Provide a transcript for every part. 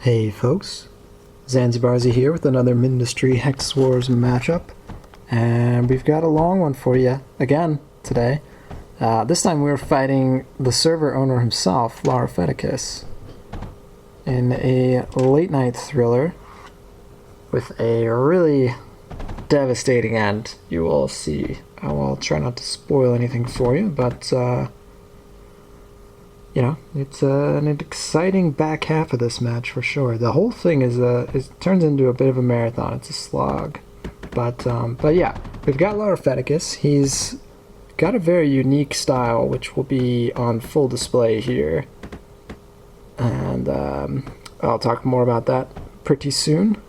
Hey folks, Zanzibarzi here with another Mindustry Hex Wars matchup, and we've got a long one for you again today. This time we're fighting the server owner himself, Larofeticus, in a late night thriller with a really devastating end. You will see. I will try not to spoil anything for you, but you know, it's an exciting back half of this match for sure. The whole thing it turns into a bit of a marathon. It's a slog, but yeah, we've got Larofeticus. He's got a very unique style, which will be on full display here, and I'll talk more about that pretty soon.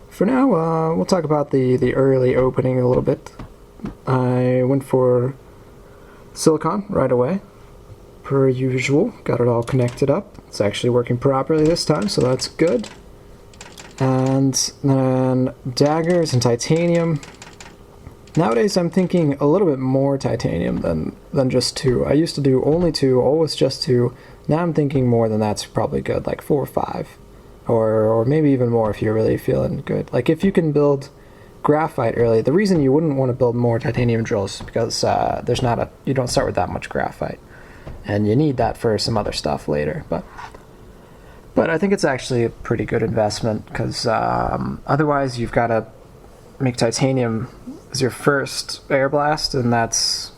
For now, we'll talk about the early opening a little bit. I went for Silicon right away. Per usual, got it all connected up. It's actually working properly this time, so that's good. And then daggers and titanium. Nowadays I'm thinking a little bit more titanium than just 2. I used to do only 2, always just 2. Now I'm thinking more than that's probably good, like 4 or 5. Or maybe even more if you're really feeling good. Like if you can build graphite early, the reason you wouldn't want to build more titanium drills is because you don't start with that much graphite. And you need that for some other stuff later, but I think it's actually a pretty good investment, because otherwise you've got to make titanium as your first air blast, and that's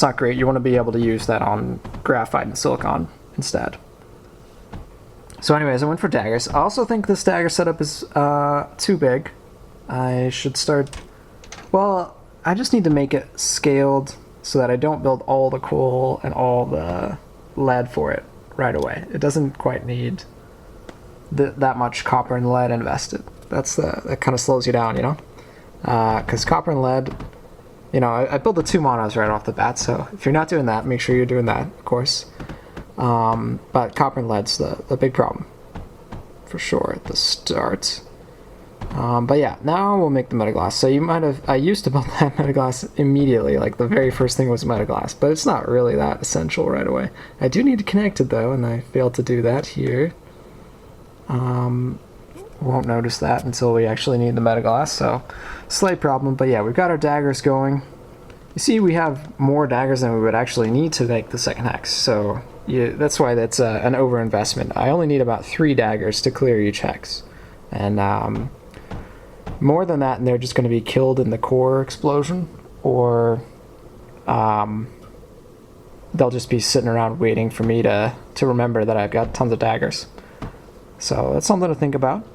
not great. You want to be able to use that on graphite and silicon instead. So anyways, I went for daggers. I also think this dagger setup is too big. I should start... Well, I just need to make it scaled so that I don't build all the coal and all the lead for it right away. It doesn't quite need that much copper and lead invested. That kind of slows you down, you know? Because copper and lead, you know, I built the 2 monos right off the bat, so if you're not doing that, make sure you're doing that, of course. But copper and lead's the big problem, for sure, at the start. But yeah, now we'll make the metaglass. So I used to build that metaglass immediately, like the very first thing was metaglass, but it's not really that essential right away. I do need to connect it though, and I failed to do that here. Won't notice that until we actually need the metaglass, so slight problem, but yeah, we've got our daggers going. You see, we have more daggers than we would actually need to make the second hex, so that's why that's an overinvestment. I only need about 3 daggers to clear each hex, and more than that, and they're just going to be killed in the core explosion, or they'll just be sitting around waiting for me to remember that I've got tons of daggers. So that's something to think about.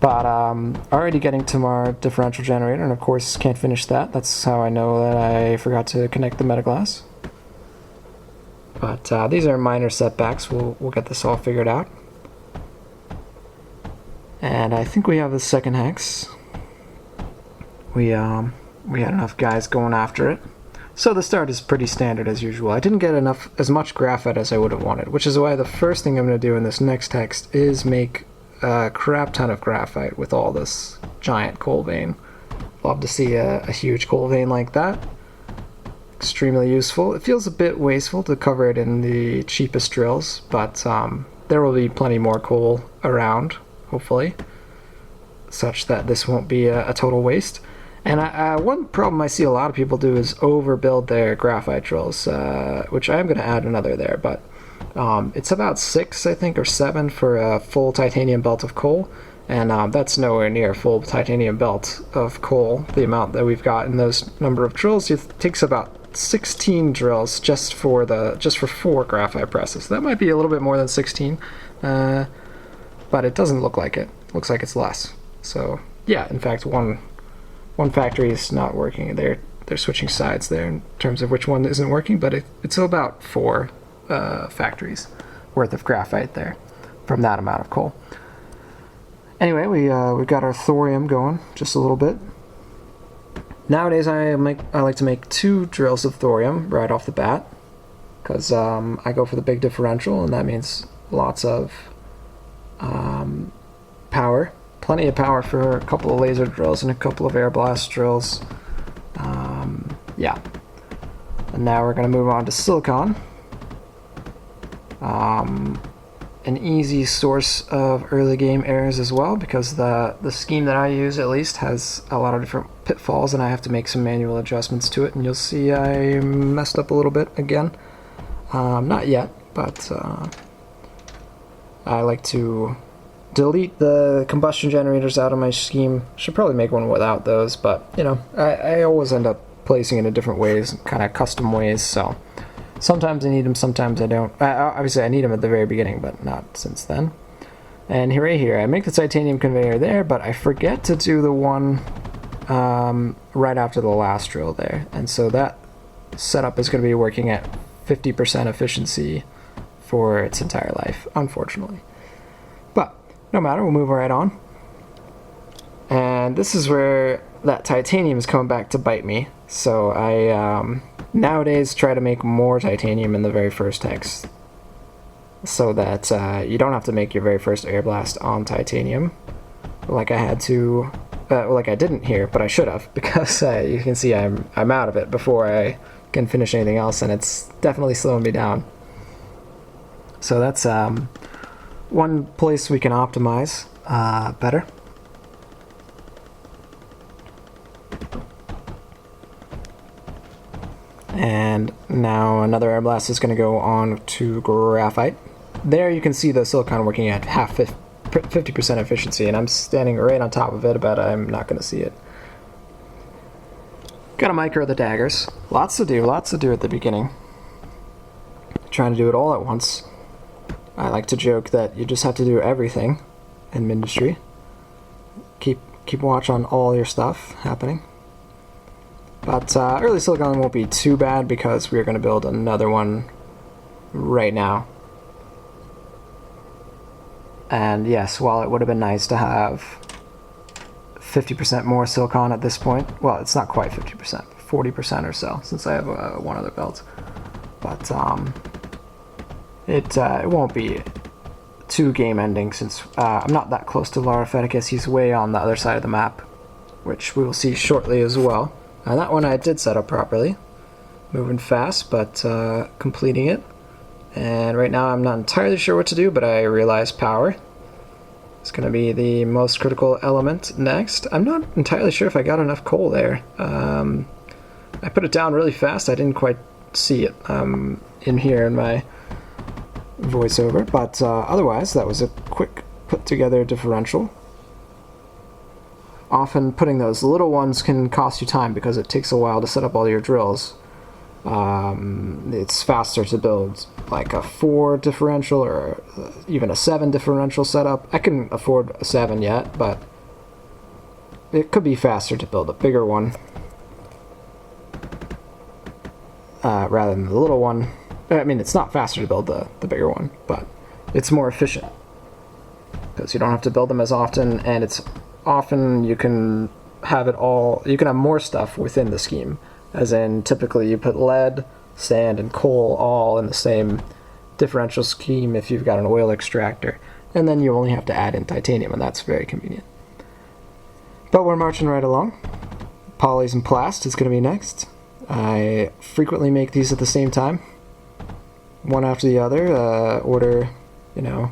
But already getting to our differential generator, and of course can't finish that. That's how I know that I forgot to connect the metaglass. But these are minor setbacks. We'll get this all figured out. And I think we have the second hex. We had enough guys going after it. So the start is pretty standard as usual. I didn't get as much graphite as I would have wanted, which is why the first thing I'm going to do in this next text is make a crap ton of graphite with all this giant coal vein. Love to see a huge coal vein like that. Extremely useful. It feels a bit wasteful to cover it in the cheapest drills, but there will be plenty more coal around, hopefully, such that this won't be a total waste. And one problem I see a lot of people do is overbuild their graphite drills, which I am going to add another there, but it's about 6, I think, or 7 for a full titanium belt of coal, and that's nowhere near a full titanium belt of coal. The amount that we've got in those number of drills, it takes about 16 drills just for 4 graphite presses. That might be a little bit more than 16, but it doesn't look like it. It looks like it's less. So yeah, in fact, one factory is not working. They're switching sides there in terms of which one isn't working, but it's about 4 factories worth of graphite there from that amount of coal. Anyway, we've got our thorium going just a little bit. Nowadays I like to make 2 drills of thorium right off the bat, because I go for the big differential, and that means lots of power. Plenty of power for a couple of laser drills and a couple of air blast drills. Yeah. And now we're going to move on to silicon. an easy source of early game errors as well, because the scheme that I use at least has a lot of different pitfalls and I have to make some manual adjustments to it, and you'll see I messed up a little bit again. Not yet, but I like to delete the combustion generators out of my scheme. Should probably make one without those, but you know, I always end up placing it in different ways, kind of custom ways, so sometimes I need them, sometimes I don't. Obviously I need them at the very beginning, but not since then. And right here, I make the titanium conveyor there, but I forget to do the one right after the last drill there, and so that setup is going to be working at 50% efficiency for its entire life, unfortunately. But no matter, we'll move right on. And this is where that titanium is coming back to bite me. So I nowadays try to make more titanium in the very first hex, so that you don't have to make your very first air blast on titanium, like I had to, like I didn't here, but I should have, because you can see I'm out of it before I can finish anything else, and it's definitely slowing me down. So that's one place we can optimize better. And now another air blast is going to go on to graphite. There you can see the silicon working at 50% efficiency, and I'm standing right on top of it, but I'm not going to see it. Gotta micro the daggers. Lots to do at the beginning. Trying to do it all at once. I like to joke that you just have to do everything in Mindustry. Keep watch on all your stuff happening. But early silicon won't be too bad, because we're going to build another one right now. And yes, while it would have been nice to have 50% more silicon at this point, well, it's not quite 50%, 40% or so, since I have one other belt. But it won't be too game-ending, since I'm not that close to Larofeticus. He's way on the other side of the map, which we will see shortly as well. And that one I did set up properly. Moving fast, but completing it. And right now I'm not entirely sure what to do, but I realize power. It's going to be the most critical element next. I'm not entirely sure if I got enough coal there. I put it down really fast. I didn't quite see it in here in my voiceover, but otherwise that was a quick put together differential. Often putting those little ones can cost you time, because it takes a while to set up all your drills. It's faster to build like a 4 differential or even a 7 differential setup. I couldn't afford a 7 yet, but it could be faster to build a bigger one rather than the little one. I mean, it's not faster to build the bigger one, but it's more efficient, because you don't have to build them as often, and it's often you can have it all, you can have more stuff within the scheme, as in typically you put lead, sand, and coal all in the same differential scheme if you've got an oil extractor, and then you only have to add in titanium, and that's very convenient. But we're marching right along. Polys and plast is going to be next. I frequently make these at the same time, one after the other, order, you know,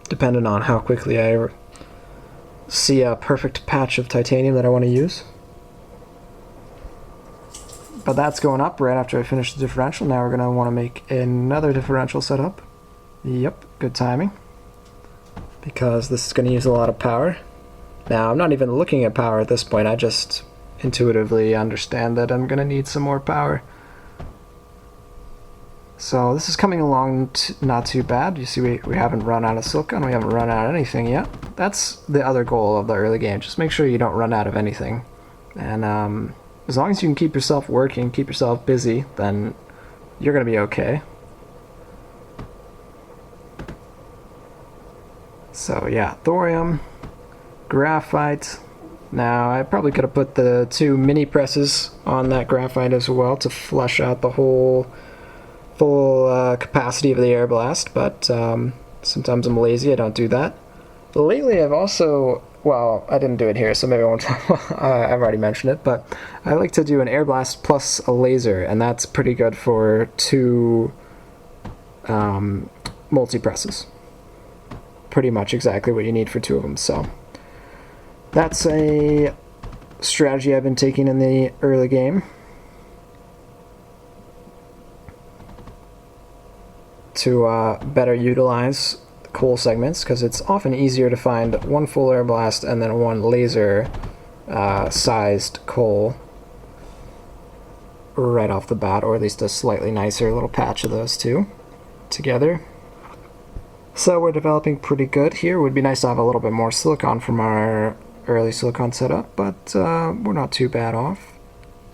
depending on how quickly I see a perfect patch of titanium that I want to use. But that's going up right after I finish the differential. Now we're going to want to make another differential setup. Yep, good timing, because this is going to use a lot of power. Now I'm not even looking at power at this point, I just intuitively understand that I'm going to need some more power. So this is coming along not too bad. You see we haven't run out of silicon, we haven't run out of anything yet. That's the other goal of the early game, just make sure you don't run out of anything. And as long as you can keep yourself working, keep yourself busy, then you're going to be okay. So yeah, thorium, graphite. Now I probably could have put the 2 mini presses on that graphite as well to flush out the whole full capacity of the air blast, but sometimes I'm lazy, I don't do that. Lately I've also, well, I didn't do it here, so maybe I won't. I've already mentioned it, but I like to do an air blast plus a laser, and that's pretty good for 2 multi-presses. pretty much exactly what you need for 2 of them. So that's a strategy I've been taking in the early game to better utilize coal segments, because it's often easier to find 1 full air blast and then 1 laser sized coal right off the bat, or at least a slightly nicer little patch of those 2 together. So we're developing pretty good here. It would be nice to have a little bit more silicon from our early silicon setup, but we're not too bad off.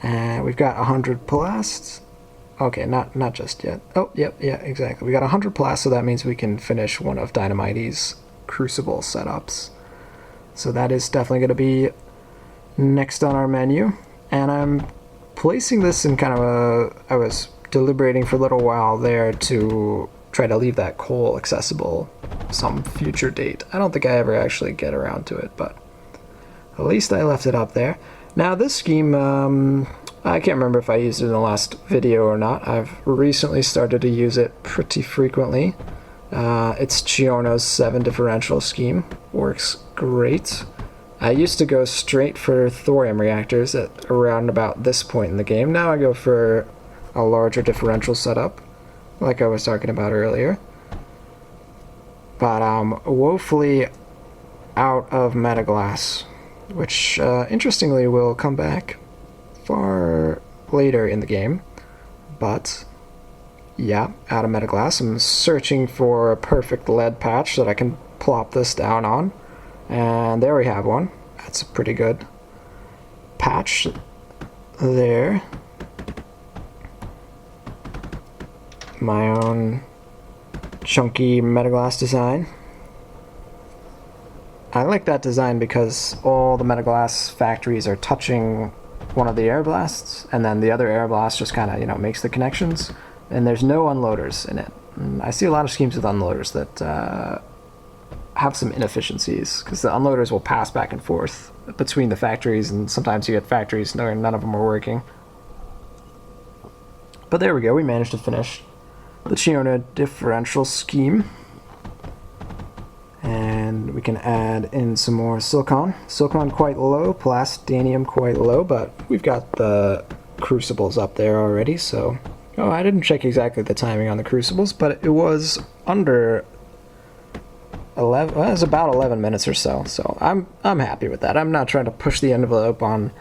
And we've got 100 blasts. Okay, not just yet. Oh, yep, yeah, exactly. We got 100 blasts, so that means we can finish one of Dynamite's crucible setups. So that is definitely going to be next on our menu. And I'm placing this in kind of I was deliberating for a little while there to try to leave that coal accessible some future date. I don't think I ever actually get around to it, but at least I left it up there. Now this scheme, I can't remember if I used it in the last video or not. I've recently started to use it pretty frequently. It's Chiono's 7 differential scheme. Works great. I used to go straight for thorium reactors at around about this point in the game. Now I go for a larger differential setup, like I was talking about earlier. But woefully out of metaglass, which interestingly will come back far later in the game. But yeah, out of metaglass. I'm searching for a perfect lead patch that I can plop this down on. And there we have one. That's a pretty good patch there. My own chunky metaglass design. I like that design because all the metaglass factories are touching one of the air blasts, and then the other air blast just kind of, makes the connections, and there's no unloaders in it. And I see a lot of schemes with unloaders that have some inefficiencies, because the unloaders will pass back and forth between the factories, and sometimes you get factories where none of them are working. But there we go, we managed to finish the Chiono differential scheme. And we can add in some more silicon. Silicon quite low, plastanium quite low, but we've got the crucibles up there already, so... Oh, I didn't check exactly the timing on the crucibles, but it was under 11, well, it was about 11 minutes or so, so I'm happy with that. I'm not trying to push the envelope on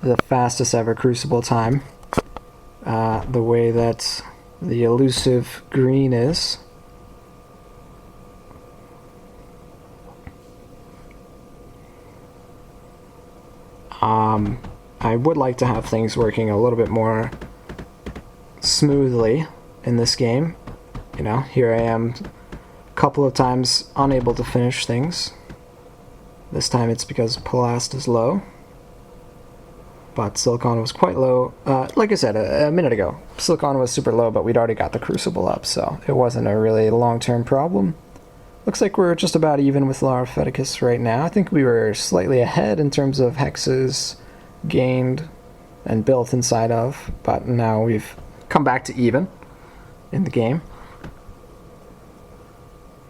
the fastest ever crucible time, the way that the elusive green is. I would like to have things working a little bit more smoothly in this game. Here I am a couple of times unable to finish things. This time it's because Palast is low. But silicon was quite low. Like I said a minute ago, silicon was super low, but we'd already got the crucible up, so it wasn't a really long-term problem. Looks like we're just about even with Larofeticus right now. I think we were slightly ahead in terms of hexes gained and built inside of, but now we've come back to even in the game.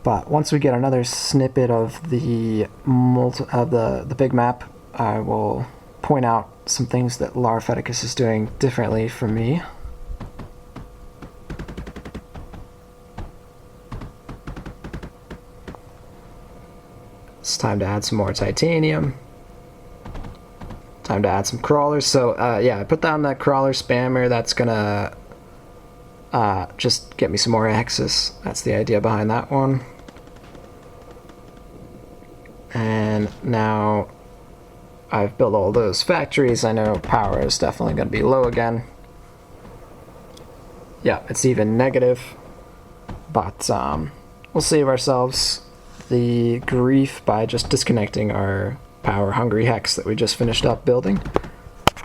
But once we get another snippet of the big map, I will point out some things that Larofeticus is doing differently from me. It's time to add some more titanium. Time to add some crawlers. So yeah, I put down that crawler spammer. That's gonna just get me some more hexes. That's the idea behind that one. And now I've built all those factories. I know power is definitely going to be low again. Yeah, it's even negative. But we'll save ourselves the grief by just disconnecting our power-hungry hex that we just finished up building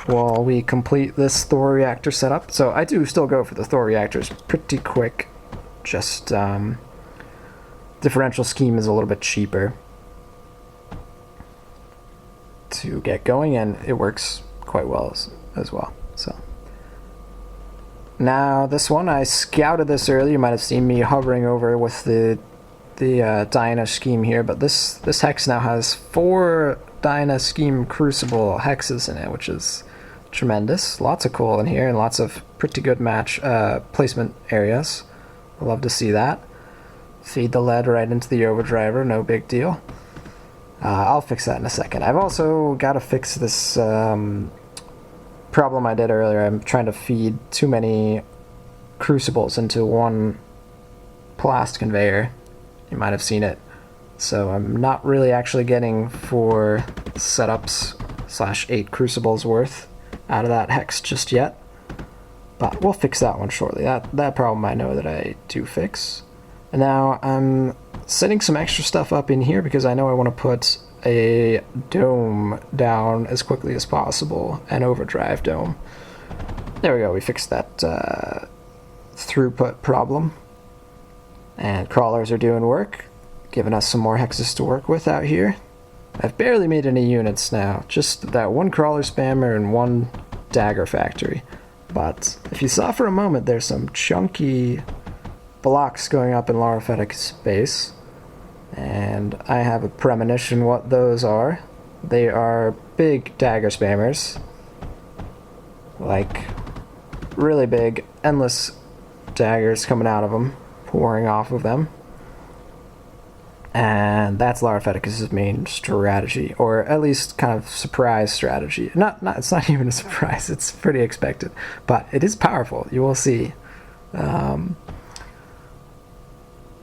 while we complete this Thor reactor setup. So I do still go for the Thor reactors pretty quick. Just differential scheme is a little bit cheaper to get going, and it works quite well as well. So now this one, I scouted this earlier. You might have seen me hovering over with the the Dyna scheme here, but this hex now has 4 Dyna scheme crucible hexes in it, which is tremendous. Lots of coal in here and lots of pretty good match placement areas. I love to see that. Feed the lead right into the overdriver, no big deal. I'll fix that in a second. I've also got to fix this problem I did earlier. I'm trying to feed too many crucibles into one blast conveyor. You might have seen it. So I'm not really actually getting 4 setups / 8 crucibles worth out of that hex just yet. But we'll fix that one shortly. That problem I know that I do fix. And now I'm setting some extra stuff up in here because I know I want to put a dome down as quickly as possible, an overdrive dome. There we go, we fixed that throughput problem. And crawlers are doing work, giving us some more hexes to work with out here. I've barely made any units now, just that 1 crawler spammer and 1 dagger factory. But if you saw for a moment, there's some chunky blocks going up in Larofeticus base, and I have a premonition what those are. They are big dagger spammers, like really big, endless daggers coming out of them, pouring off of them. And that's Larofeticus' main strategy, or at least kind of surprise strategy. It's not even a surprise, it's pretty expected, but it is powerful, you will see.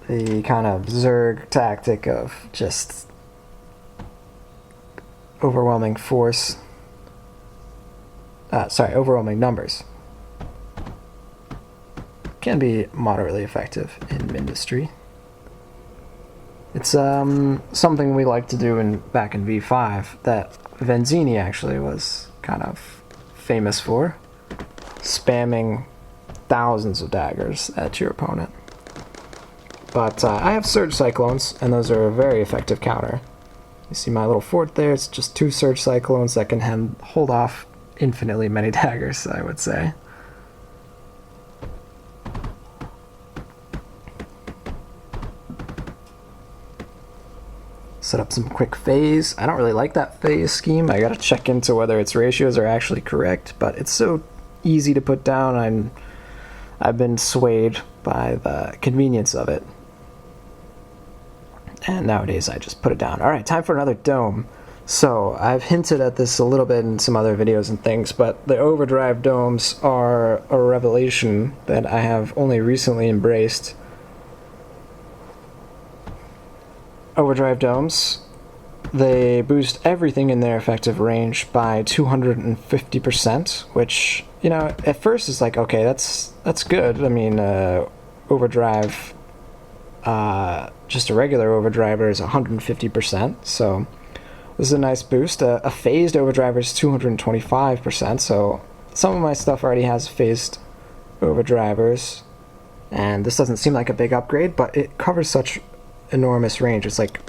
The kind of Zerg tactic of just overwhelming force, overwhelming numbers, can be moderately effective in Mindustry. It's something we like to do back in V5 that Venzini actually was kind of famous for, spamming thousands of daggers at your opponent. But I have Surge Cyclones, and those are a very effective counter. You see my little fort there, it's just 2 Surge Cyclones that can hold off infinitely many daggers, I would say. Set up some quick phase. I don't really like that phase scheme. I gotta check into whether its ratios are actually correct, but it's so easy to put down. I've been swayed by the convenience of it. And nowadays I just put it down. Alright, time for another dome. So, I've hinted at this a little bit in some other videos and things, but the overdrive domes are a revelation that I have only recently embraced. Overdrive domes, they boost everything in their effective range by 250%, which, you know, at first it's like, okay, that's good. I mean, overdrive, just a regular overdriver is 150%, so this is a nice boost. A phased overdriver is 225%, so some of my stuff already has phased overdrivers, and this doesn't seem like a big upgrade, but it covers such enormous range. It's like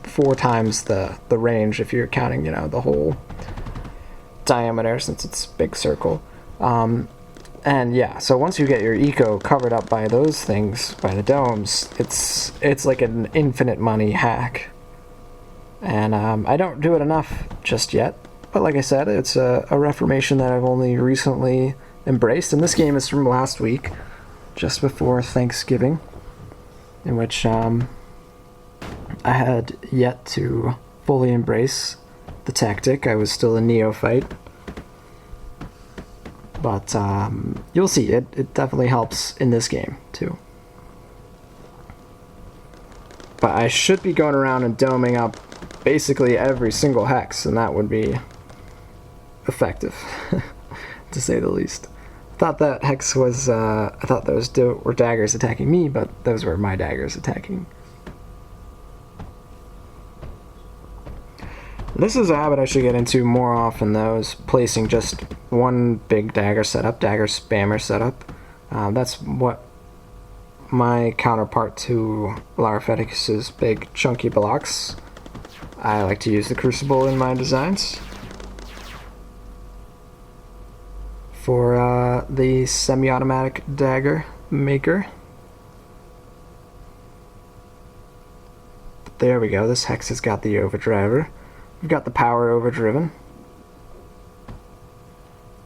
4 times the range if you're counting, you know, the whole diameter, since it's a big circle. And yeah, so once you get your eco covered up by those things, by the domes, it's like an infinite money hack. And I don't do it enough just yet, but like I said, it's a reformation that I've only recently embraced, and this game is from last week, just before Thanksgiving, in which I had yet to fully embrace the tactic. I was still a neophyte. But you'll see, it definitely helps in this game, too. But I should be going around and doming up basically every single hex, and that would be effective, to say the least. I thought that hex was, I thought those were daggers attacking me, but those were my daggers attacking. This is a habit I should get into more often, though, is placing just one big dagger setup, dagger spammer setup. That's what my counterpart to Larofeticus's big chunky blocks. I like to use the Crucible in my designs for the semi-automatic dagger maker. there we go. This hex has got the overdriver. We've got the power overdriven.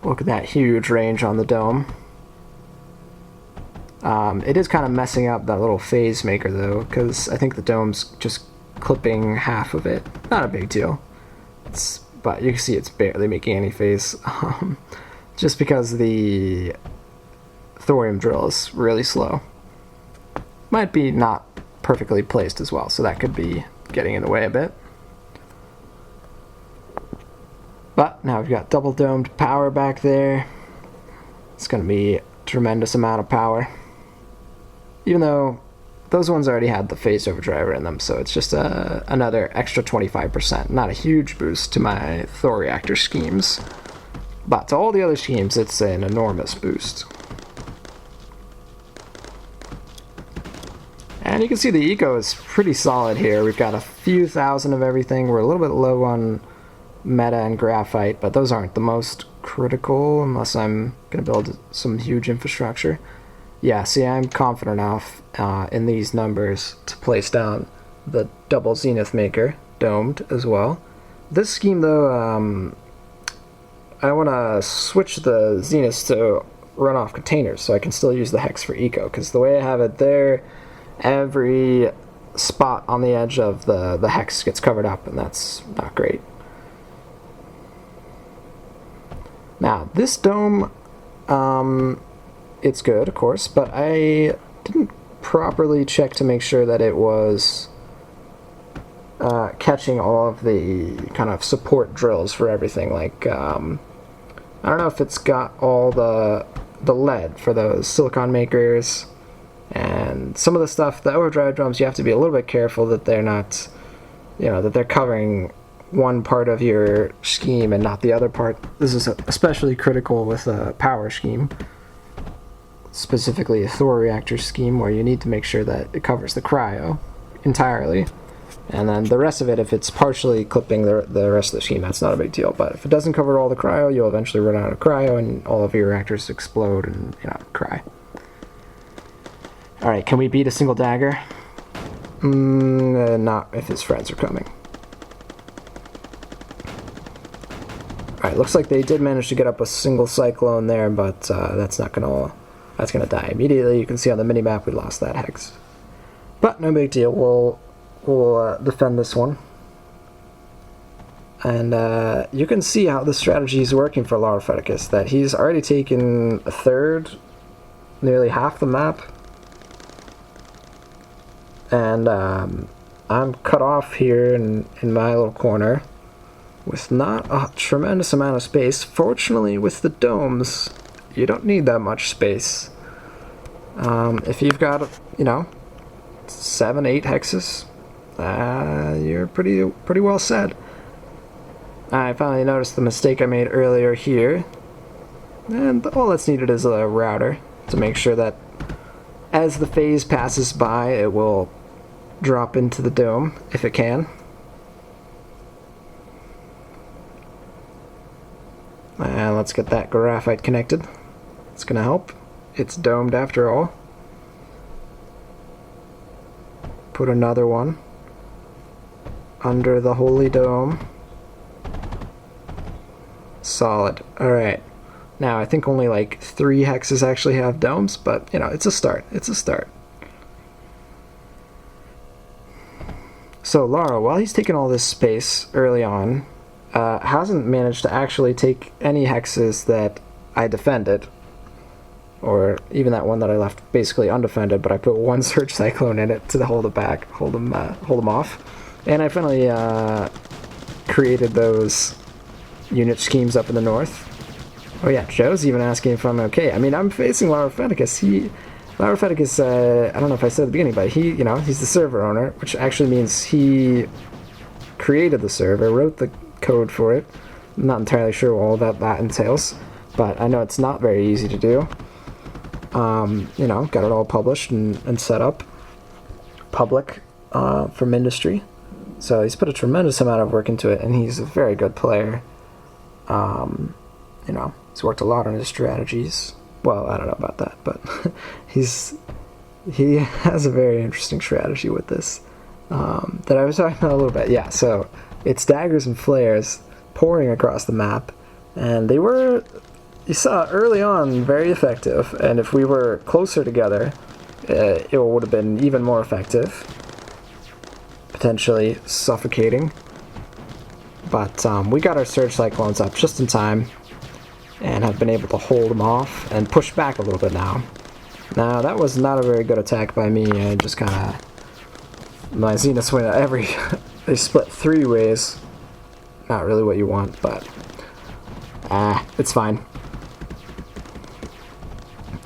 Look at that huge range on the dome. It is kind of messing up that little phase maker though, because I think the dome's just clipping half of it. Not a big deal. But you can see it's barely making any phase. Just because the thorium drill is really slow. Might be not perfectly placed as well, so that could be getting in the way a bit. But now we've got double domed power back there. It's going to be a tremendous amount of power. Even though those ones already had the phase overdriver in them, so it's just another extra 25%. Not a huge boost to my Thor reactor schemes, but to all the other schemes it's an enormous boost. And you can see the eco is pretty solid here. We've got a few thousand of everything. We're a little bit low on meta and graphite, but those aren't the most critical unless I'm going to build some huge infrastructure. Yeah, see, I'm confident enough in these numbers to place down the double zenith maker, domed as well. This scheme though, I want to switch the zeniths to run off containers so I can still use the hex for eco, because the way I have it there, every spot on the edge of the hex gets covered up, and that's not great. Now, this dome, it's good, of course, but I didn't properly check to make sure that it was catching all of the kind of support drills for everything. Like, I don't know if it's got all the lead for those silicon makers, and some of the stuff, the overdrive drums, you have to be a little bit careful that they're not, you know, that they're covering one part of your scheme and not the other part. This is especially critical with a power scheme, specifically a Thor reactor scheme, where you need to make sure that it covers the cryo entirely. And then the rest of it, if it's partially clipping the rest of the scheme, that's not a big deal. But if it doesn't cover all the cryo, you'll eventually run out of cryo and all of your reactors explode and, you know, cry. Alright, can we beat a single dagger? Not if his friends are coming. Alright, looks like they did manage to get up a single cyclone there, but that's gonna die immediately. You can see on the minimap we lost that hex. But no big deal, we'll defend this one. And you can see how the strategy is working for Larofeticus, that he's already taken a third, nearly half the map. And I'm cut off here in my little corner with not a tremendous amount of space. Fortunately, with the domes, you don't need that much space. If you've got, you know, 7, 8 hexes, you're pretty well set. I finally noticed the mistake I made earlier here, and all that's needed is a router to make sure that as the phase passes by, it will drop into the dome if it can. And let's get that graphite connected. It's gonna help. It's domed after all. Put another one under the holy dome. Solid. Alright. Now, I think only like 3 hexes actually have domes, but, you know, it's a start. It's a start. So, Lara, while he's taking all this space early on, hasn't managed to actually take any hexes that I defended, or even that one that I left basically undefended, but I put 1 Surge Cyclone in it to hold it back, hold them off. And I finally created those unit schemes up in the north. Oh yeah, Joe's even asking if I'm okay. I mean, I'm facing Larofeticus. Larofeticus, I don't know if I said at the beginning, but he, you know, he's the server owner, which actually means he created the server, wrote the code for it. I'm not entirely sure all that entails, but I know it's not very easy to do. You know, got it all published and set up public for Mindustry. So he's put a tremendous amount of work into it, and he's a very good player. You know, he's worked a lot on his strategies. Well, I don't know about that, but he has a very interesting strategy with this. that I was talking about a little bit. Yeah, so it's daggers and flares pouring across the map, and they were, you saw early on, very effective, and if we were closer together, it would have been even more effective, potentially suffocating. But we got our Surge Cyclones up just in time, and have been able to hold them off and push back a little bit now. Now, that was not a very good attack by me. I just kind of... My Zeniths went every... They split 3 ways. Not really what you want, but... it's fine.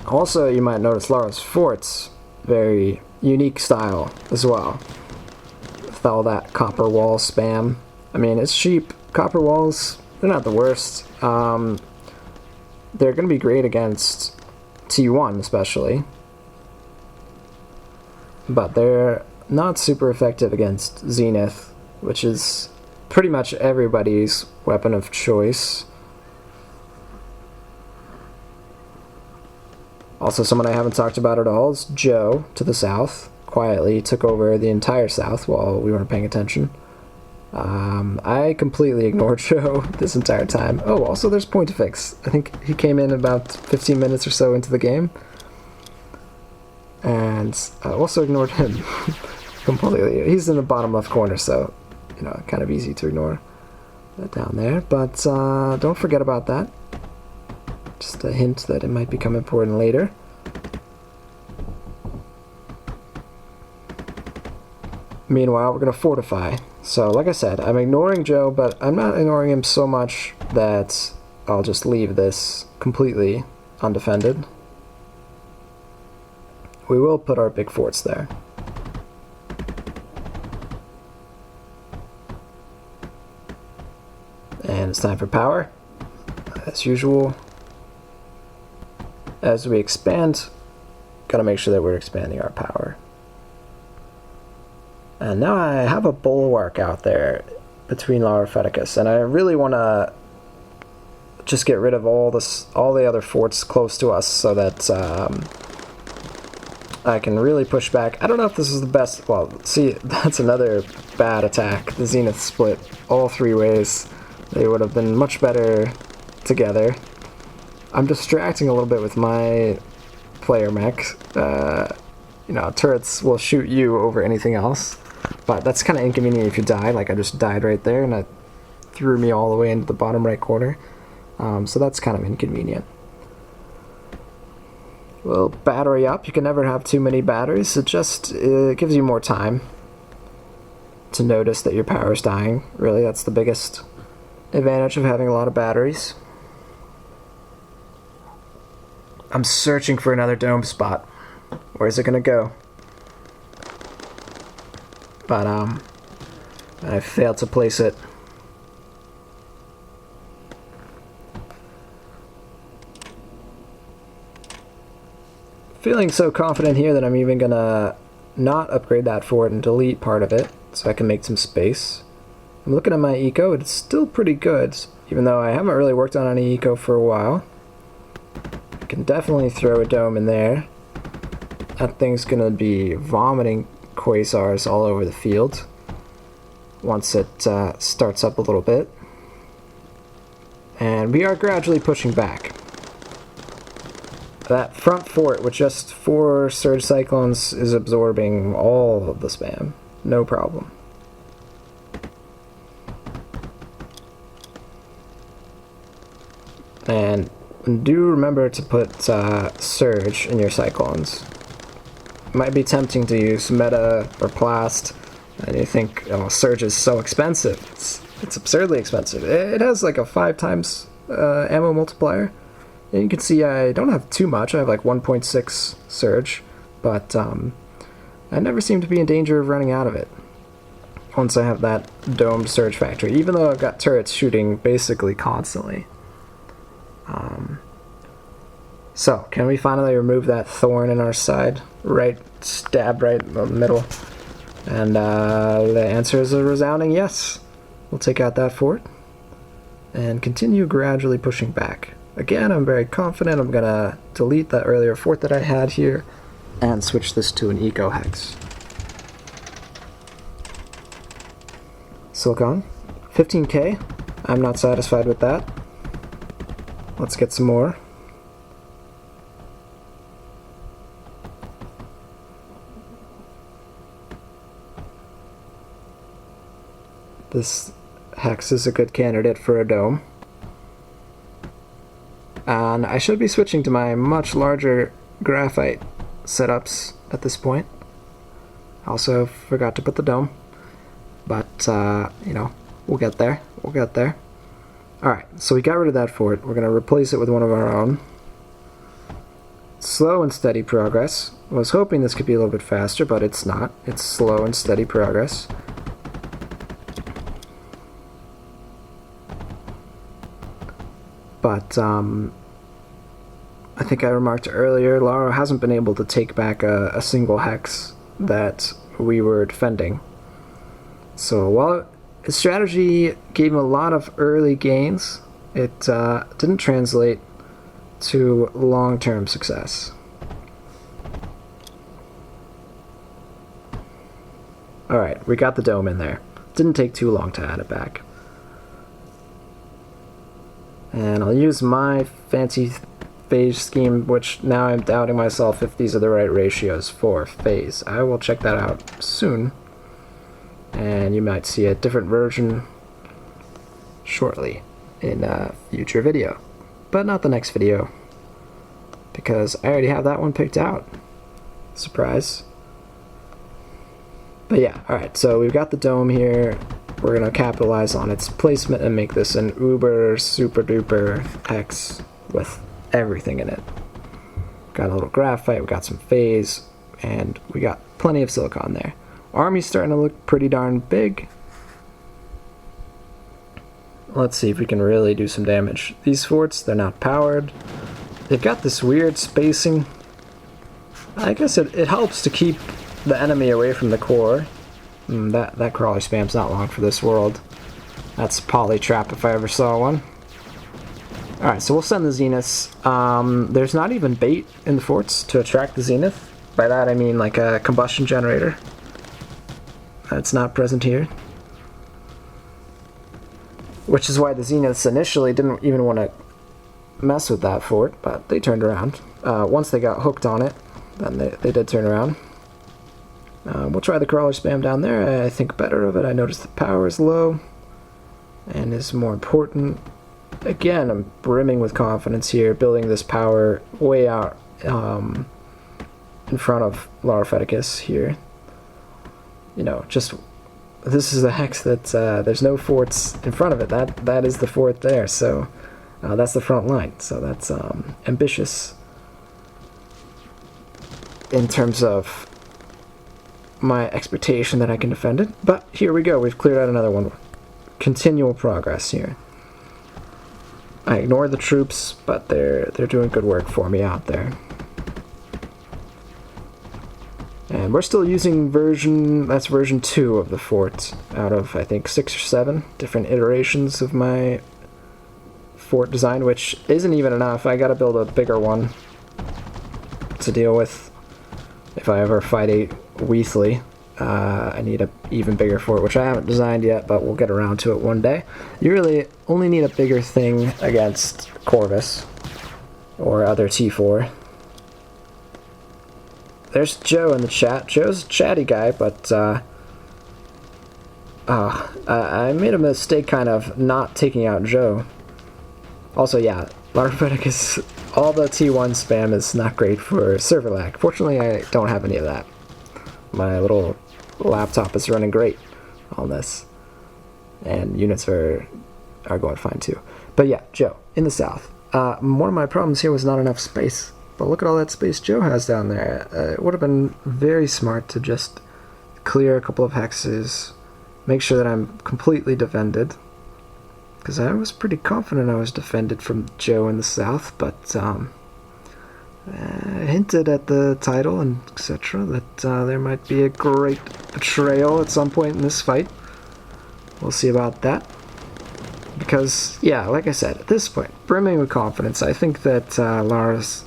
Also, you might notice Lara's forts. Very unique style as well. With all that copper wall spam. I mean, it's cheap. Copper walls, they're not the worst. They're going to be great against T1 especially, but they're not super effective against Zenith, which is pretty much everybody's weapon of choice. Also, someone I haven't talked about at all is Joe to the south. Quietly took over the entire south while we weren't paying attention. I completely ignored Joe this entire time. Oh, also there's Pontifex. I think he came in about 15 minutes or so into the game. And I also ignored him completely. He's in the bottom left corner, so, you know, kind of easy to ignore that down there. But don't forget about that. Just a hint that it might become important later. Meanwhile, we're going to fortify. So, like I said, I'm ignoring Joe, but I'm not ignoring him so much that I'll just leave this completely undefended. We will put our big forts there. And it's time for power. As usual, as we expand, gotta make sure that we're expanding our power. And now I have a bulwark out there between Larofeticus, and I really want to just get rid of all the other forts close to us so that I can really push back. I don't know if this is the best. Well, see, that's another bad attack. The Zenith split all 3 ways. They would have been much better together. I'm distracting a little bit with my player mech. You know, turrets will shoot you over anything else. But that's kind of inconvenient if you die. Like, I just died right there, and it threw me all the way into the bottom right corner. So that's kind of inconvenient. Well, battery up. You can never have too many batteries. It gives you more time to notice that your power is dying. Really, that's the biggest advantage of having a lot of batteries. I'm searching for another dome spot. Where's it gonna go? But I failed to place it. Feeling so confident here that I'm even gonna not upgrade that fort and delete part of it so I can make some space. I'm looking at my eco, it's still pretty good, even though I haven't really worked on any eco for a while. I can definitely throw a dome in there. That thing's gonna be vomiting quasars all over the field once it starts up a little bit. And we are gradually pushing back. That front fort with just 4 Surge Cyclones is absorbing all of the spam. No problem. And do remember to put Surge in your Cyclones. It might be tempting to use Meta or Plast, and you think, oh, Surge is so expensive. It's absurdly expensive. It has like a 5 times ammo multiplier. And you can see I don't have too much. I have like 1.6 Surge, but I never seem to be in danger of running out of it once I have that domed Surge factory, even though I've got turrets shooting basically constantly. So, can we finally remove that thorn in our side? Stab right in the middle. And the answer is a resounding yes. We'll take out that fort and continue gradually pushing back. Again, I'm very confident I'm gonna delete that earlier fort that I had here and switch this to an eco hex. Silicon. 15k. I'm not satisfied with that. Let's get some more. This hex is a good candidate for a dome. And I should be switching to my much larger graphite setups at this point. Also forgot to put the dome. But, you know, we'll get there. We'll get there. Alright, so we got rid of that fort. We're going to replace it with one of our own. Slow and steady progress. I was hoping this could be a little bit faster, but it's not. It's slow and steady progress. But, I think I remarked earlier, Laro hasn't been able to take back a single hex that we were defending. So while his strategy gave him a lot of early gains, it didn't translate to long-term success. Alright, we got the dome in there. Didn't take too long to add it back. And I'll use my fancy phase scheme, which now I'm doubting myself if these are the right ratios for phase. I will check that out soon. And you might see a different version shortly in a future video. But not the next video, because I already have that one picked out. Surprise. But yeah, alright, so we've got the dome here. We're going to capitalize on its placement and make this an uber super duper hex with everything in it. Got a little graphite, we got some phase, and we got plenty of silicon there. Army's starting to look pretty darn big. Let's see if we can really do some damage. These forts, they're not powered. They've got this weird spacing. I guess it helps to keep the enemy away from the core. That crawler spam's not long for this world. That's poly trap if I ever saw one. Alright, so we'll send the zeniths. There's not even bait in the forts to attract the zenith. By that I mean like a combustion generator. That's not present here. Which is why the zeniths initially didn't even want to mess with that fort, but they turned around. Once they got hooked on it, then they did turn around. We'll try the crawler spam down there. I think better of it. I noticed the power is low and is more important. Again, I'm brimming with confidence here, building this power way out in front of Larofeticus here. You know, just this is a hex that there's no forts in front of it. That is the fort there, so that's the front line. So that's ambitious in terms of my expectation that I can defend it. But here we go. We've cleared out another one. Continual progress here. I ignore the troops, but they're doing good work for me out there. And we're still using version 2 of the fort out of, I think, 6 or 7 different iterations of my fort design, which isn't even enough. I gotta build a bigger one to deal with if I ever fight a Weasley. I need an even bigger fort, which I haven't designed yet, but we'll get around to it one day. You really only need a bigger thing against Corvus or other T4. There's Joe in the chat. Joe's a chatty guy, but I made a mistake kind of not taking out Joe. Also, yeah, Larofeticus, all the T1 spam is not great for server lag. Fortunately, I don't have any of that. My little laptop is running great on this, and units are going fine too. But yeah, Joe, in the south. One of my problems here was not enough space. But look at all that space Joe has down there. It would have been very smart to just clear a couple of hexes, make sure that I'm completely defended. Because I was pretty confident I was defended from Joe in the south, but hinted at the title and etc. that there might be a great betrayal at some point in this fight. We'll see about that. Because, yeah, like I said, at this point, brimming with confidence, I think that Lara's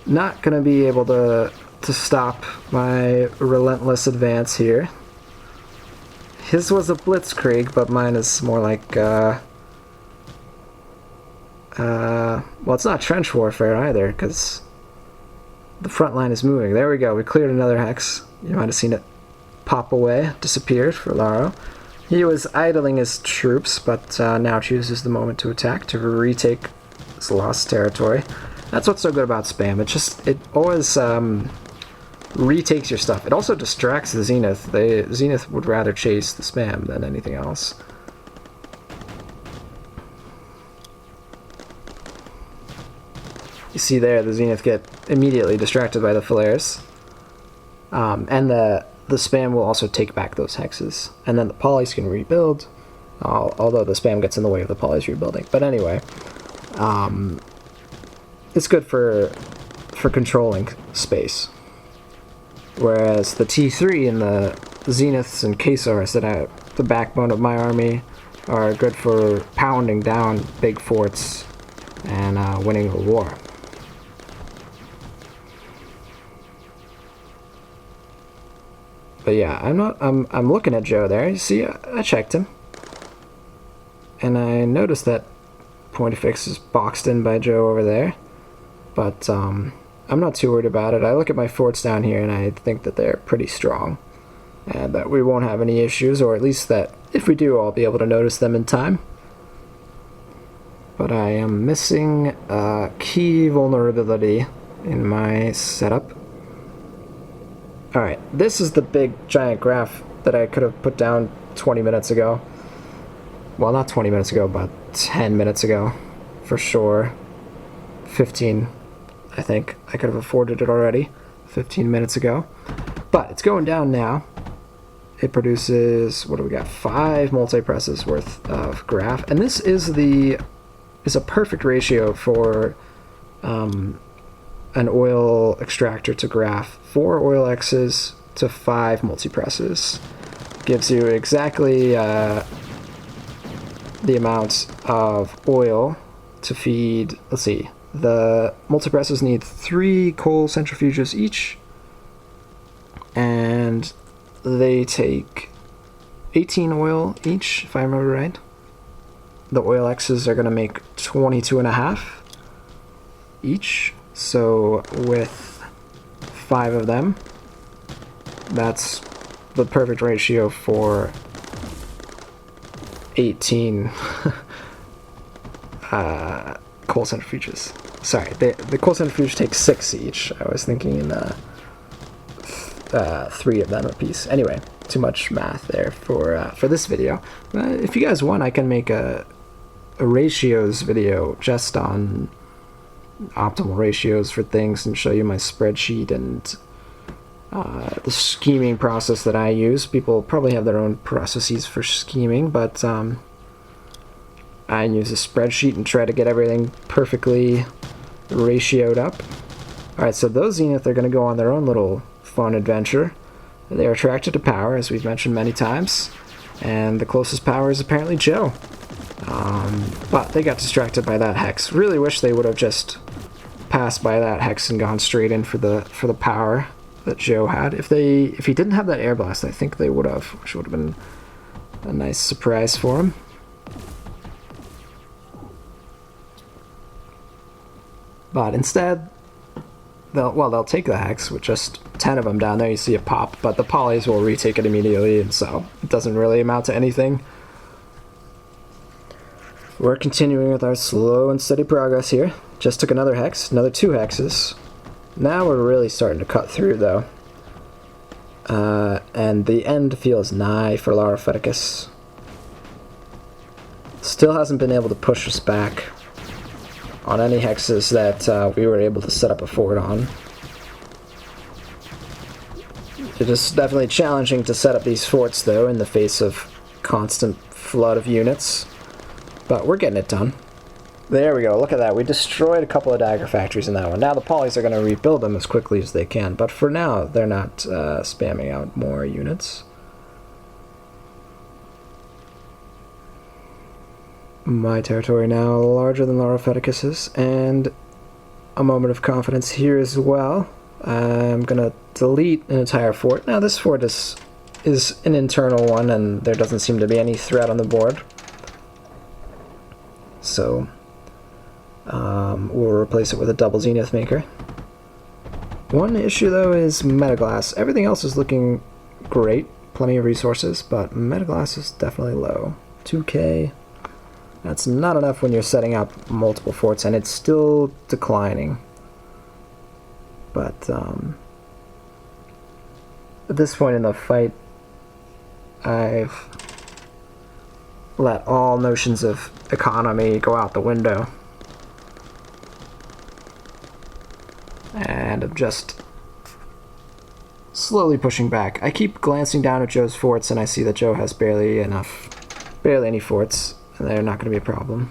not going to be able to stop my relentless advance here. His was a blitzkrieg, but mine is more like, well, it's not trench warfare either, because the front line is moving. There we go, we cleared another hex. You might have seen it pop away, disappeared for Laro. He was idling his troops, but now chooses the moment to attack, to retake his lost territory. That's what's so good about spam. It always retakes your stuff. It also distracts the Zenith. The Zenith would rather chase the spam than anything else. You see there, the Zenith get immediately distracted by the flares. And the spam will also take back those hexes. And then the polys can rebuild, although the spam gets in the way of the polys rebuilding. But anyway, it's good for controlling space. Whereas the T3 and the Zeniths and Kesars that are the backbone of my army are good for pounding down big forts and winning the war. But yeah, I'm looking at Joe there. You see, I checked him. And I noticed that Pontifex is boxed in by Joe over there. But I'm not too worried about it. I look at my forts down here and I think that they're pretty strong. And that we won't have any issues, or at least that if we do, I'll be able to notice them in time. But I am missing a key vulnerability in my setup. Alright, this is the big giant graph that I could have put down 20 minutes ago. Well, not 20 minutes ago, but 10 minutes ago, for sure. 15, I think. I could have afforded it already 15 minutes ago. But it's going down now. It produces, what do we got? 5 multi-presses worth of graph. And this is a perfect ratio for an oil extractor to graph. 4 oil X's to 5 multi-presses. Gives you exactly the amount of oil to feed, let's see, the multi-presses need 3 coal centrifuges each, and they take 18 oil each, if I remember right. The oil X's are going to make 22.5 each, so with 5 of them, that's the perfect ratio for 18 coal centrifuges. Sorry, the coal centrifuge takes 6 each. I was thinking in 3 of them a piece. Anyway, too much math there for this video. If you guys want, I can make a ratios video just on optimal ratios for things and show you my spreadsheet and the scheming process that I use. People probably have their own processes for scheming, but I use a spreadsheet and try to get everything perfectly ratioed up. Alright, so those Zenith are going to go on their own little fun adventure. They are attracted to power, as we've mentioned many times, and the closest power is apparently Joe. But they got distracted by that hex. Really wish they would have just passed by that hex and gone straight in for the power that Joe had. If he didn't have that air blast, I think they would have, which would have been a nice surprise for him. But instead, they'll take the hex with just 10 of them down there. You see it pop, but the polys will retake it immediately, and so it doesn't really amount to anything. We're continuing with our slow and steady progress here. Just took another hex, another 2 hexes. Now we're really starting to cut through, though. And the end feels nigh for Larofeticus. Still hasn't been able to push us back on any hexes that we were able to set up a fort on. It is definitely challenging to set up these forts, though, in the face of constant flood of units. But we're getting it done. There we go, look at that. We destroyed a couple of dagger factories in that one. Now the polys are going to rebuild them as quickly as they can, but for now, they're not spamming out more units. My territory now larger than Larofeticus's, and a moment of confidence here as well. I'm going to delete an entire fort. Now this fort is is an internal one, and there doesn't seem to be any threat on the board. So we'll replace it with a double Zenith Maker. One issue though is Metaglass. Everything else is looking great, plenty of resources, but Metaglass is definitely low. 2k, that's not enough when you're setting up multiple forts, and it's still declining. But at this point in the fight, I've let all notions of economy go out the window. And I'm just slowly pushing back. I keep glancing down at Joe's forts, and I see that Joe has barely any forts, and they're not going to be a problem.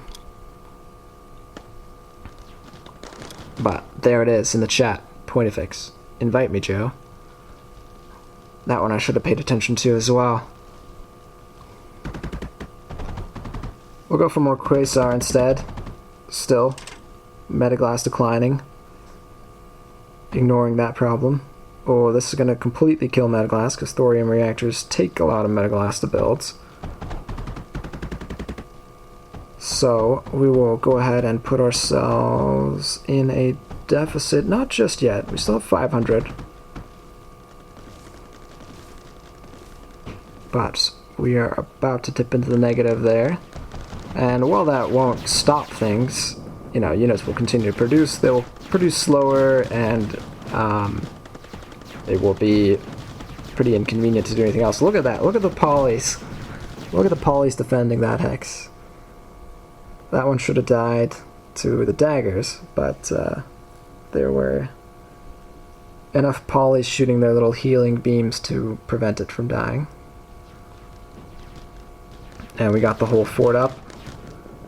But there it is in the chat. Pointafix. Invite me, Joe. That one I should have paid attention to as well. We'll go for more Quasar instead. Still, Metaglass declining. Ignoring that problem. Oh, this is going to completely kill Metaglass because thorium reactors take a lot of Metaglass to build. So we will go ahead and put ourselves in a deficit. Not just yet. We still have 500. But we are about to dip into the negative there. And while that won't stop things, you know, units will continue to produce. They will produce slower, and it will be pretty inconvenient to do anything else. Look at that. Look at the polys. Look at the polys defending that hex. That one should have died to the daggers, but there were enough polys shooting their little healing beams to prevent it from dying. And we got the whole fort up.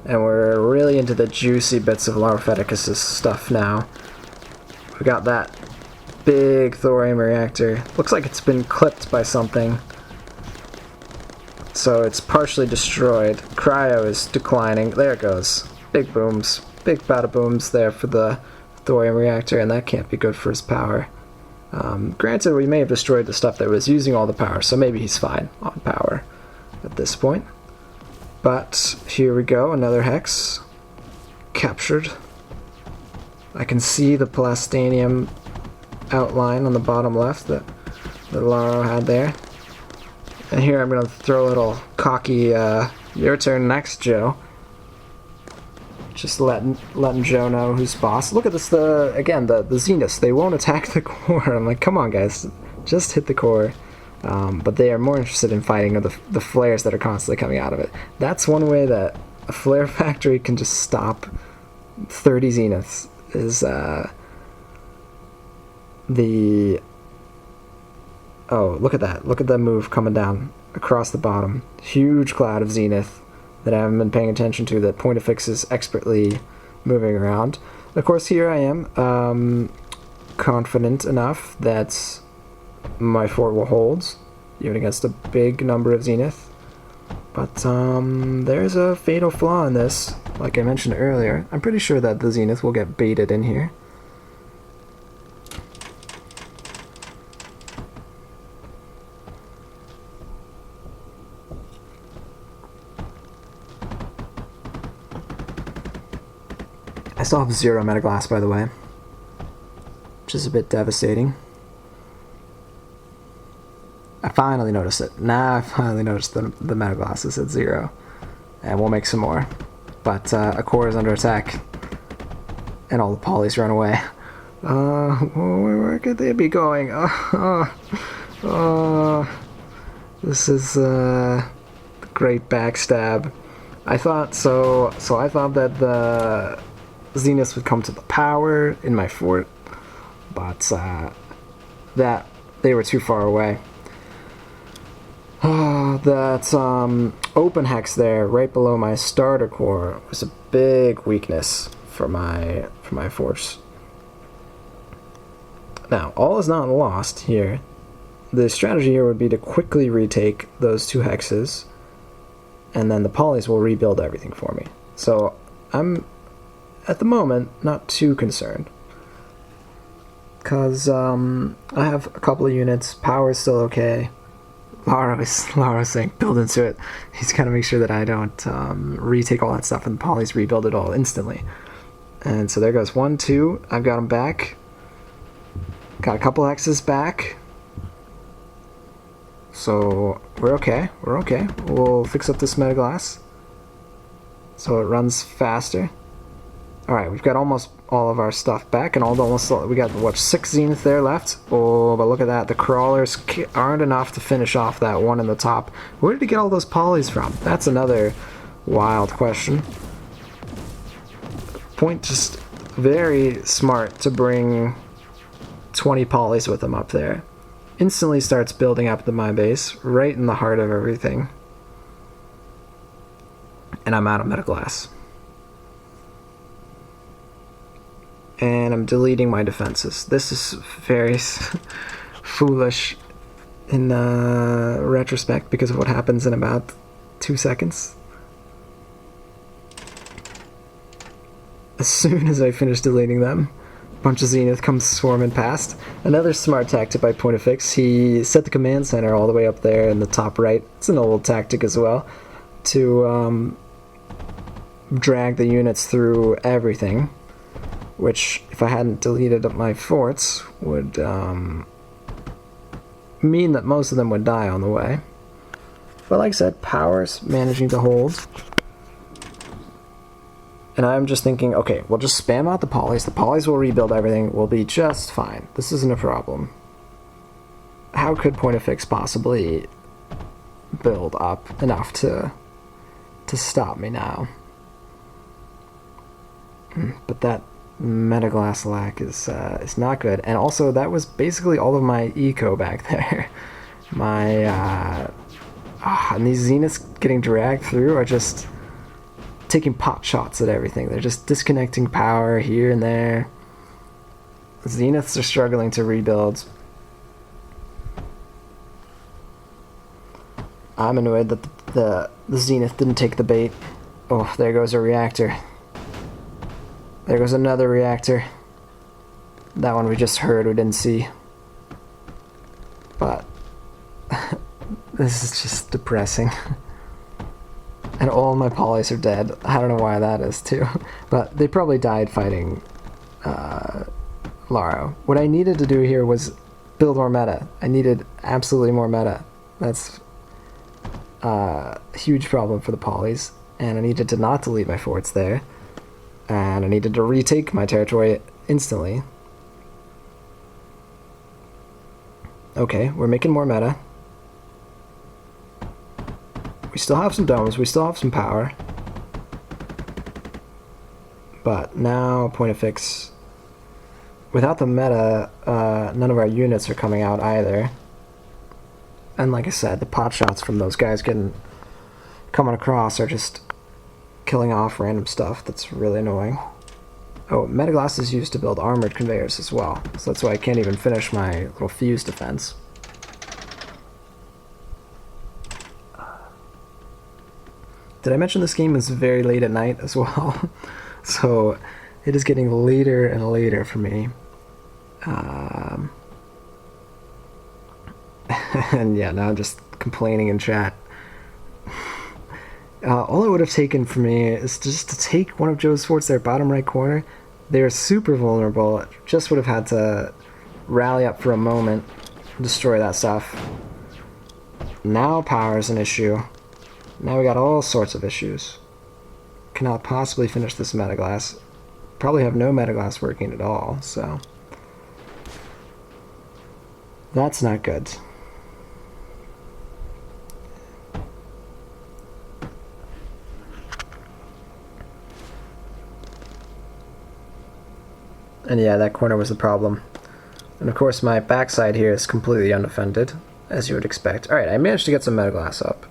And we're really into the juicy bits of Larofeticus' stuff now. We got that big thorium reactor. Looks like it's been clipped by something. So it's partially destroyed. Cryo is declining. There it goes. Big booms. Big bada booms there for the thorium reactor, and that can't be good for his power. Granted, we may have destroyed the stuff that was using all the power, so maybe he's fine on power at this point. But here we go, another hex captured. I can see the plastanium outline on the bottom left that Laro had there. And here I'm going to throw a little cocky, your turn next, Joe. Just letting Joe know who's boss. Look at this, again, the Zeniths, they won't attack the core. I'm like, come on guys, just hit the core. But they are more interested in fighting the flares that are constantly coming out of it. That's one way that a flare factory can just stop 30 Zeniths, is oh, look at that. Look at that move coming down across the bottom. Huge cloud of Zenith that I haven't been paying attention to, that Pointafix is expertly moving around. Of course, here I am, confident enough that my fort will hold, even against a big number of Zenith. But there's a fatal flaw in this, like I mentioned earlier. I'm pretty sure that the Zenith will get baited in here. I still have 0 Metaglass, by the way, which is a bit devastating. I finally noticed it. Now I finally noticed the Metaglass is at 0. And we'll make some more. But a core is under attack. And all the polys run away. Where could they be going? This is the great backstab. I thought that the Zeniths would come to the power in my fort, but that they were too far away. That open hex there, right below my starter core, was a big weakness for my force. Now, all is not lost here. The strategy here would be to quickly retake those 2 hexes, and then the polys will rebuild everything for me. So I'm, at the moment, not too concerned, because I have a couple of units. Power is still okay. Laro's saying build into it. He's got to make sure that I don't retake all that stuff and the polys rebuild it all instantly. And so there goes 1, 2. I've got them back. Got a couple X's back. So we're okay. We're okay. We'll fix up this metaglass so it runs faster. Alright, we've got almost all of our stuff back, and we got, what, 6 Zenith there left? Oh, but look at that, the crawlers aren't enough to finish off that one in the top. Where did he get all those polys from? That's another wild question. Point just very smart to bring 20 polys with him up there. Instantly starts building up the my base, right in the heart of everything. And I'm out of metaglass. And I'm deleting my defenses. This is very foolish in retrospect because of what happens in about 2 seconds. As soon as I finish deleting them, a bunch of Zenith comes swarming past. Another smart tactic by Pointofix. He set the command center all the way up there in the top right. It's an old tactic as well, to drag the units through everything, which, if I hadn't deleted my forts, would mean that most of them would die on the way. But like I said, power's managing to hold. And I'm just thinking, okay, we'll just spam out the polys. The polys will rebuild everything. We'll be just fine. This isn't a problem. How could Pointofix possibly build up enough to stop me now? But that metaglass lack is not good. And also, that was basically all of my eco back there. My and these Zeniths getting dragged through are just taking pot shots at everything. They're just disconnecting power here and there. Zeniths are struggling to rebuild. I'm annoyed that the Zenith didn't take the bait. Oh, there goes a reactor. There goes another reactor. That one we just heard, we didn't see. But this is just depressing. And all my polys are dead. I don't know why that is too. But they probably died fighting Laro. What I needed to do here was build more meta. I needed absolutely more meta. That's a huge problem for the polys. And I needed to not delete my forts there. And I needed to retake my territory instantly. Okay, we're making more meta. We still have some domes, we still have some power. But now, Pointofix, without the meta, none of our units are coming out either. And like I said, the pot shots from those guys coming across are just killing off random stuff. That's really annoying. Oh, metaglass is used to build armored conveyors as well, so that's why I can't even finish my little fuse defense. Did I mention this game is very late at night as well? So it is getting later and later for me. And yeah, now I'm just complaining in chat. All it would have taken for me is just to take one of Joe's forts there, bottom right corner. They're super vulnerable. Just would have had to rally up for a moment, destroy that stuff. Now power's an issue. Now we got all sorts of issues. Cannot possibly finish this metaglass. Probably have no metaglass working at all, so that's not good. And yeah, that corner was the problem. And of course my backside here is completely undefended, as you would expect. Alright, I managed to get some metaglass up.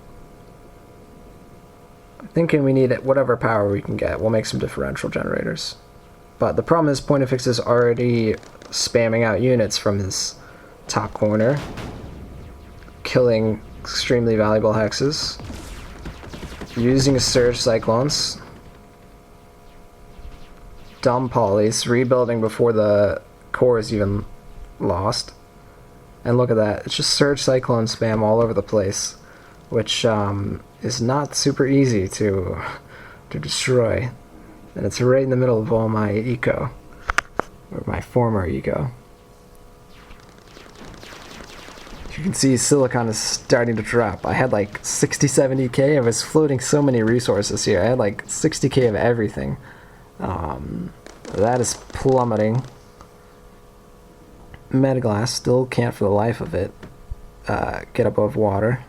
Thinking we need whatever power we can get. We'll make some differential generators. But the problem is Pointofix is already spamming out units from his top corner, killing extremely valuable hexes, using surge cyclones, dumb polys, rebuilding before the core is even lost. And look at that, it's just Surge Cyclone spam all over the place, which is not super easy to destroy. And it's right in the middle of all my eco, or my former eco. You can see Silicon is starting to drop. I had like 60-70k. I was floating so many resources here. I had like 60k of everything. That is plummeting. Metaglass still can't for the life of it get above water.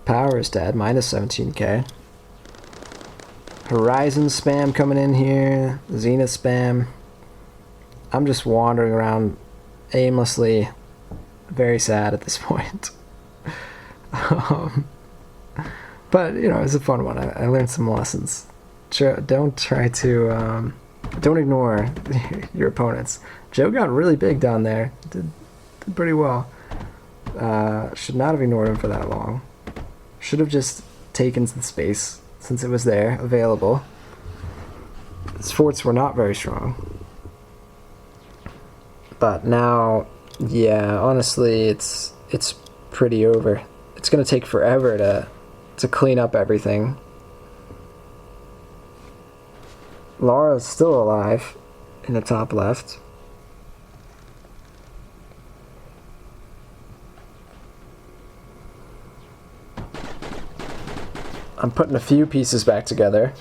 Power is dead, minus 17k. Horizon spam coming in here. Zenith spam. I'm just wandering around aimlessly, very sad at this point. But you know, it was a fun one. I learned some lessons. Don't try to don't ignore your opponents. Joe got really big down there. Did pretty well. Should not have ignored him for that long. Should have just taken the space since it was there, available. His forts were not very strong. But now, yeah, honestly, it's pretty over. It's gonna take forever to clean up everything. Laura's still alive in the top left. I'm putting a few pieces back together.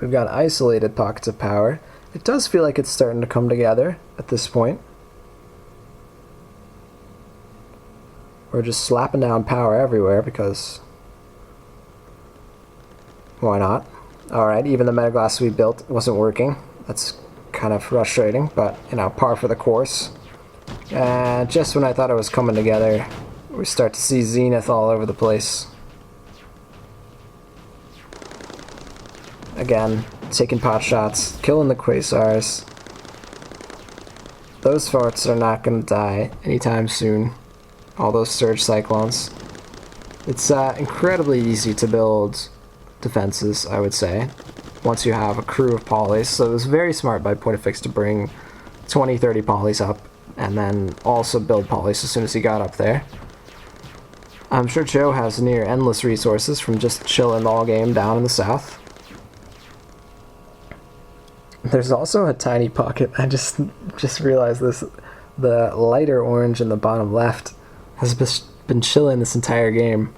We've got isolated pockets of power. It does feel like it's starting to come together at this point. We're just slapping down power everywhere because why not? Alright, even the metaglass we built wasn't working. That's kind of frustrating, but you know, par for the course. And just when I thought it was coming together, we start to see Zenith all over the place. Again, taking pot shots, killing the Quasars. Those forts are not going to die anytime soon. All those Surge Cyclones. It's incredibly easy to build defenses, I would say, once you have a crew of polys. So it was very smart by Pointefix to bring 20-30 polys up, and then also build polys as soon as he got up there. I'm sure Joe has near endless resources from just chilling all game down in the south. There's also a tiny pocket, I just realized this, the lighter orange in the bottom left has been chilling this entire game.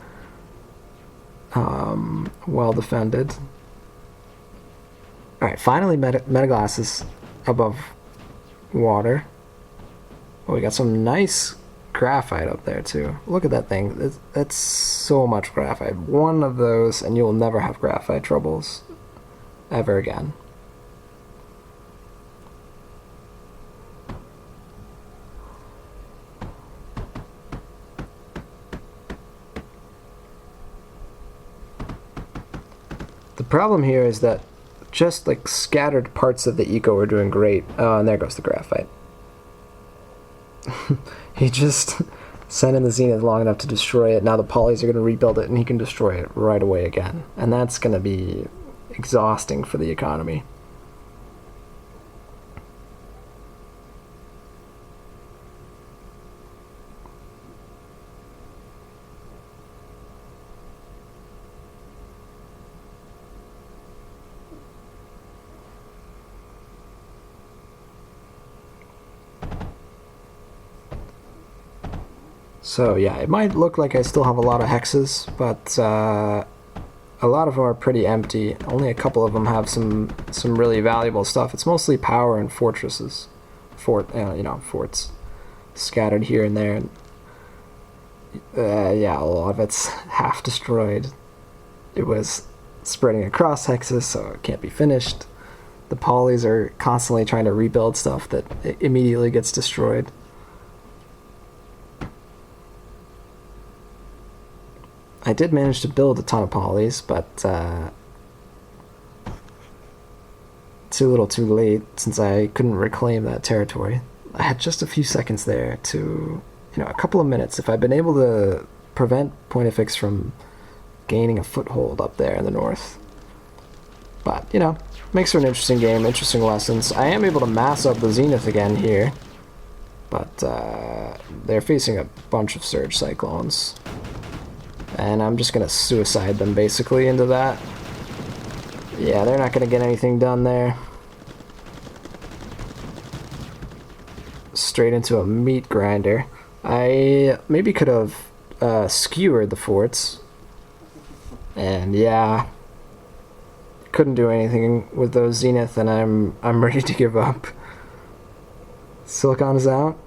Well defended. Alright, finally Metaglass is above water. Oh, we got some nice graphite up there too. Look at that thing. That's so much graphite. One of those and you'll never have graphite troubles ever again. The problem here is that just like scattered parts of the eco are doing great. Oh, and there goes the graphite. He just sent in the Zenith long enough to destroy it. Now the polys are going to rebuild it and he can destroy it right away again. And that's going to be exhausting for the economy. So yeah, it might look like I still have a lot of hexes, but a lot of them are pretty empty. Only a couple of them have some really valuable stuff. It's mostly power and fortresses, forts scattered here and there. Yeah, a lot of it's half destroyed. It was spreading across hexes, so it can't be finished. The polys are constantly trying to rebuild stuff that immediately gets destroyed. I did manage to build a ton of polys, but too little too late since I couldn't reclaim that territory. I had just a few seconds there to, a couple of minutes. If I'd been able to prevent Pointefix from gaining a foothold up there in the north. But, makes for an interesting game, interesting lessons. I am able to mass up the Zenith again here, but they're facing a bunch of Surge Cyclones. And I'm just going to suicide them basically into that. Yeah, they're not going to get anything done there. Straight into a meat grinder. I maybe could have skewered the forts. And yeah, couldn't do anything with those Zenith, and I'm ready to give up. Silicon is out.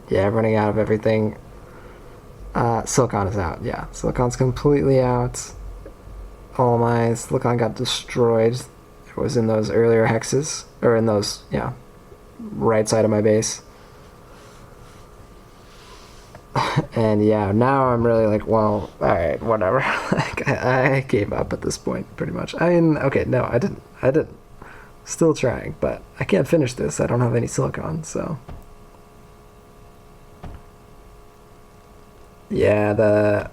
Yeah, running out of everything. Silicon is out. Yeah, Silicon's completely out. All my Silicon got destroyed. It was in those earlier hexes, or in those, yeah, right side of my base. And yeah, now I'm really like, well, alright, whatever. Like, I gave up at this point, pretty much. I mean, okay, no, I didn't. Still trying, but I can't finish this. I don't have any Silicon, so. Yeah, the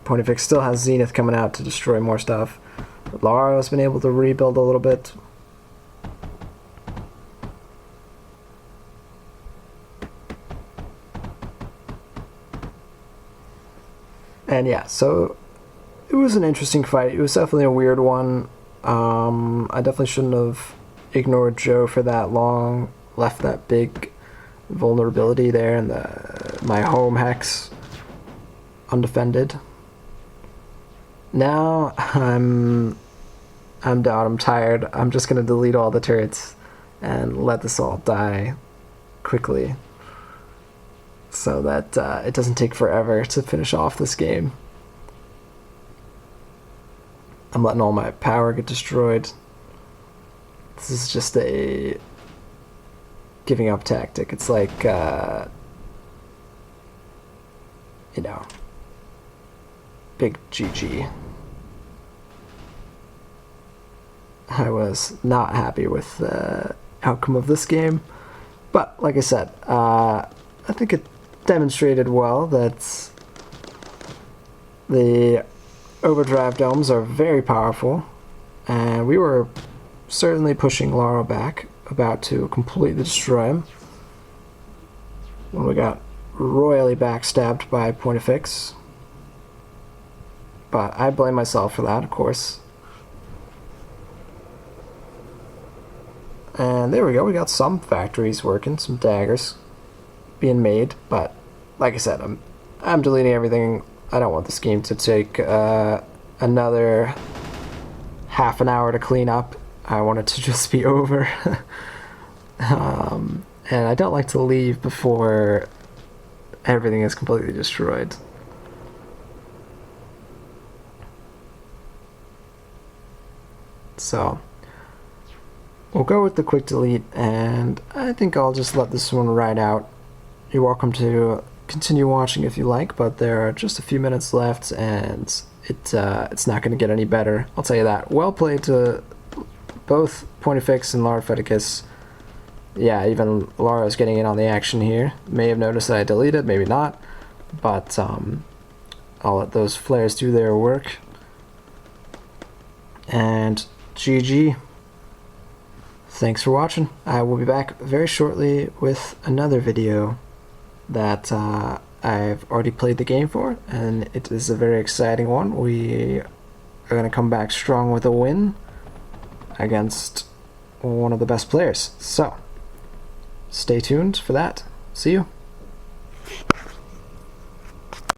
Pontifex still has Zenith coming out to destroy more stuff. Laro's been able to rebuild a little bit. And yeah, so it was an interesting fight. It was definitely a weird one. I definitely shouldn't have ignored Joe for that long. Left that big vulnerability there in my home hex undefended. Now I'm down. I'm tired. I'm just gonna delete all the turrets and let this all die quickly, so that it doesn't take forever to finish off this game. I'm letting all my power get destroyed. This is just a giving up tactic. It's like, you know, big GG. I was not happy with the outcome of this game, but like I said, I think it demonstrated well that the overdrive domes are very powerful, and we were certainly pushing Laro back, about to completely destroy him, when we got royally backstabbed by Pontifex. But I blame myself for that, of course. And there we go, we got some factories working, some daggers being made, but like I said, I'm deleting everything. I don't want this game to take another half an hour to clean up. I want it to just be over. And I don't like to leave before everything is completely destroyed. So we'll go with the quick delete, and I think I'll just let this one ride out. You're welcome to continue watching if you like, but there are just a few minutes left, and it's not going to get any better. I'll tell you that. Well played to both Pontifex and Larofeticus. Yeah, even Laro's getting in on the action here. May have noticed that I deleted, maybe not, but I'll let those flares do their work. And GG. Thanks for watching. I will be back very shortly with another video that I've already played the game for, and it is a very exciting one. We are going to come back strong with a win against one of the best players. So, stay tuned for that. See you.